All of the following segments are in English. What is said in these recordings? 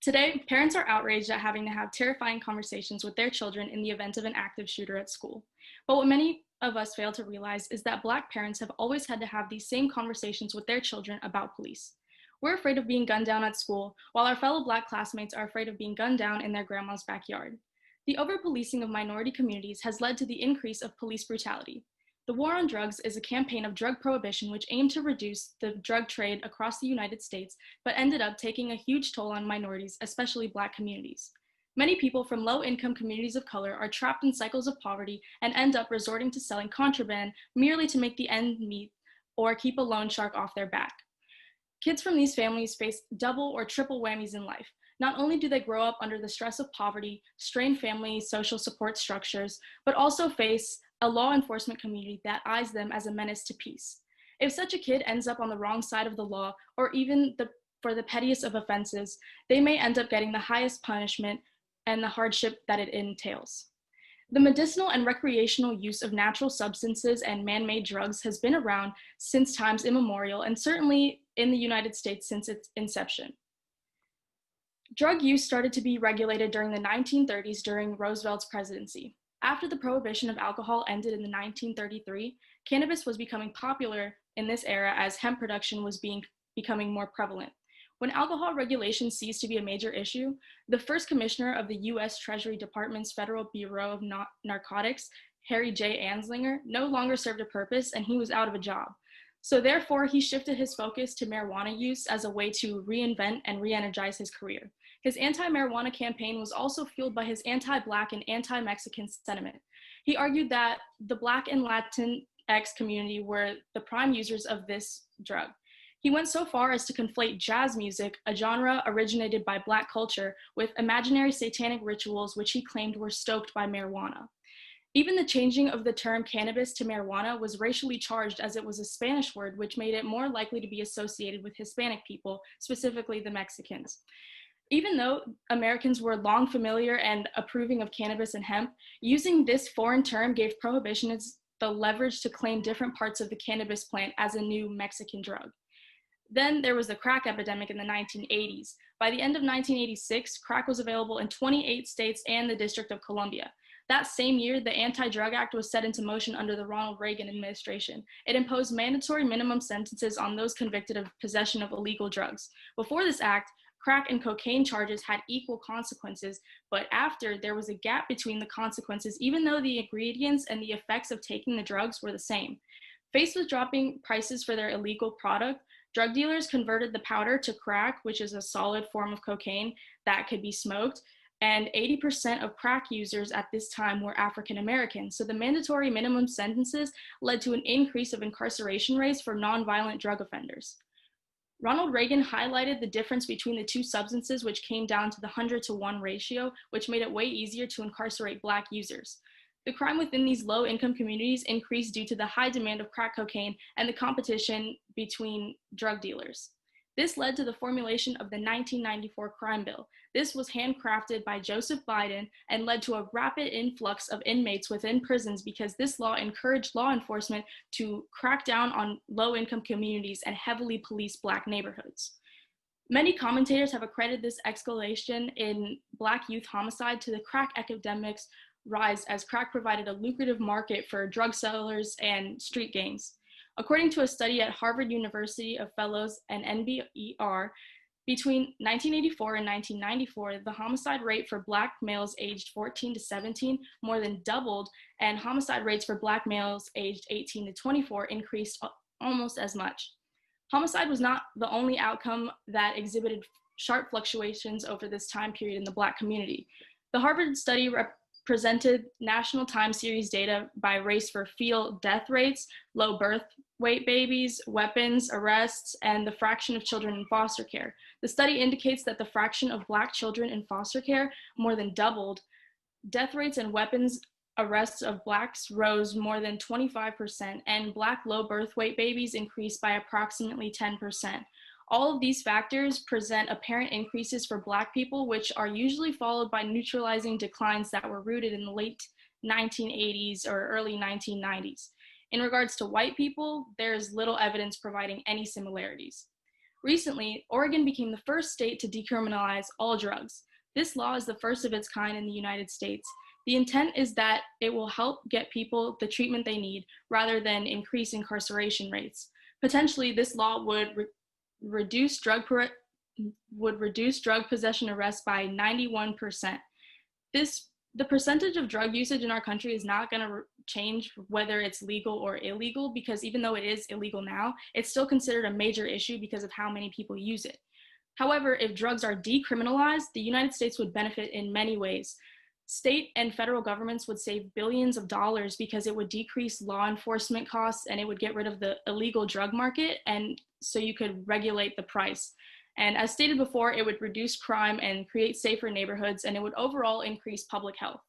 Today, parents are outraged at having to have terrifying conversations with their children in the event of an active shooter at school. But what many of us fail to realize is that Black parents have always had to have these same conversations with their children about police. We're afraid of being gunned down at school, while our fellow Black classmates are afraid of being gunned down in their grandma's backyard. The over-policing of minority communities has led to the increase of police brutality. The War on Drugs is a campaign of drug prohibition which aimed to reduce the drug trade across the United States, but ended up taking a huge toll on minorities, especially Black communities. Many people from low-income communities of color are trapped in cycles of poverty and end up resorting to selling contraband merely to make the end meet or keep a loan shark off their back. Kids from these families face double or triple whammies in life. Not only do they grow up under the stress of poverty, strained family social support structures, but also face a law enforcement community that eyes them as a menace to peace. If such a kid ends up on the wrong side of the law, or even for the pettiest of offenses, they may end up getting the highest punishment and the hardship that it entails. The medicinal and recreational use of natural substances and man-made drugs has been around since times immemorial, and certainly in the United States since its inception. Drug use started to be regulated during the 1930s during Roosevelt's presidency. After the prohibition of alcohol ended in 1933, cannabis was becoming popular in this era as hemp production was becoming more prevalent. When alcohol regulation ceased to be a major issue, the first commissioner of the U.S. Treasury Department's Federal Bureau of Narcotics, Harry J. Anslinger, no longer served a purpose and he was out of a job. So therefore, he shifted his focus to marijuana use as a way to reinvent and re-energize his career. His anti-marijuana campaign was also fueled by his anti-Black and anti-Mexican sentiment. He argued that the Black and Latinx community were the prime users of this drug. He went so far as to conflate jazz music, a genre originated by Black culture, with imaginary satanic rituals which he claimed were stoked by marijuana. Even the changing of the term cannabis to marijuana was racially charged as it was a Spanish word which made it more likely to be associated with Hispanic people, specifically the Mexicans. Even though Americans were long familiar and approving of cannabis and hemp, using this foreign term gave prohibitionists the leverage to claim different parts of the cannabis plant as a new Mexican drug. Then there was the crack epidemic in the 1980s. By the end of 1986, crack was available in 28 states and the District of Columbia. That same year, the Anti-Drug Act was set into motion under the Ronald Reagan administration. It imposed mandatory minimum sentences on those convicted of possession of illegal drugs. Before this act, crack and cocaine charges had equal consequences, but after, there was a gap between the consequences, even though the ingredients and the effects of taking the drugs were the same. Faced with dropping prices for their illegal product, drug dealers converted the powder to crack, which is a solid form of cocaine that could be smoked, and 80% of crack users at this time were African Americans. So the mandatory minimum sentences led to an increase of incarceration rates for nonviolent drug offenders. Ronald Reagan highlighted the difference between the two substances, which came down to the 100-to-1 ratio, which made it way easier to incarcerate Black users. The crime within these low-income communities increased due to the high demand of crack cocaine and the competition between drug dealers. This led to the formulation of the 1994 Crime Bill. This was handcrafted by Joseph Biden and led to a rapid influx of inmates within prisons because this law encouraged law enforcement to crack down on low-income communities and heavily police Black neighborhoods. Many commentators have accredited this escalation in Black youth homicide to the crack epidemic's rise, as crack provided a lucrative market for drug sellers and street gangs. According to a study at Harvard University of Fellows and NBER, between 1984 and 1994, the homicide rate for Black males aged 14 to 17 more than doubled, and homicide rates for Black males aged 18 to 24 increased almost as much. Homicide was not the only outcome that exhibited sharp fluctuations over this time period in the Black community. The Harvard study presented national time series data by race for fetal death rates, low birth weight babies, weapons, arrests, and the fraction of children in foster care. The study indicates that the fraction of Black children in foster care more than doubled. Death rates and weapons arrests of Blacks rose more than 25%, and Black low birth weight babies increased by approximately 10%. All of these factors present apparent increases for Black people, which are usually followed by neutralizing declines that were rooted in the late 1980s or early 1990s. In regards to white people, there is little evidence providing any similarities. Recently, Oregon became the first state to decriminalize all drugs. This law is the first of its kind in the United States. The intent is that it will help get people the treatment they need rather than increase incarceration rates. Potentially, this law would reduce drug possession arrests by 91%. The percentage of drug usage in our country is not going to change whether it's legal or illegal, because even though it is illegal now, it's still considered a major issue because of how many people use it. However, if drugs are decriminalized, the United States would benefit in many ways. State and federal governments would save billions of dollars because it would decrease law enforcement costs and it would get rid of the illegal drug market, and so you could regulate the price. And as stated before, it would reduce crime and create safer neighborhoods, and it would overall increase public health.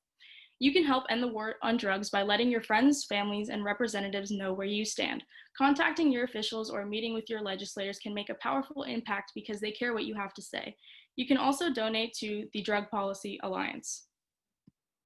You can help end the war on drugs by letting your friends, families, and representatives know where you stand. Contacting your officials or meeting with your legislators can make a powerful impact because they care what you have to say. You can also donate to the Drug Policy Alliance.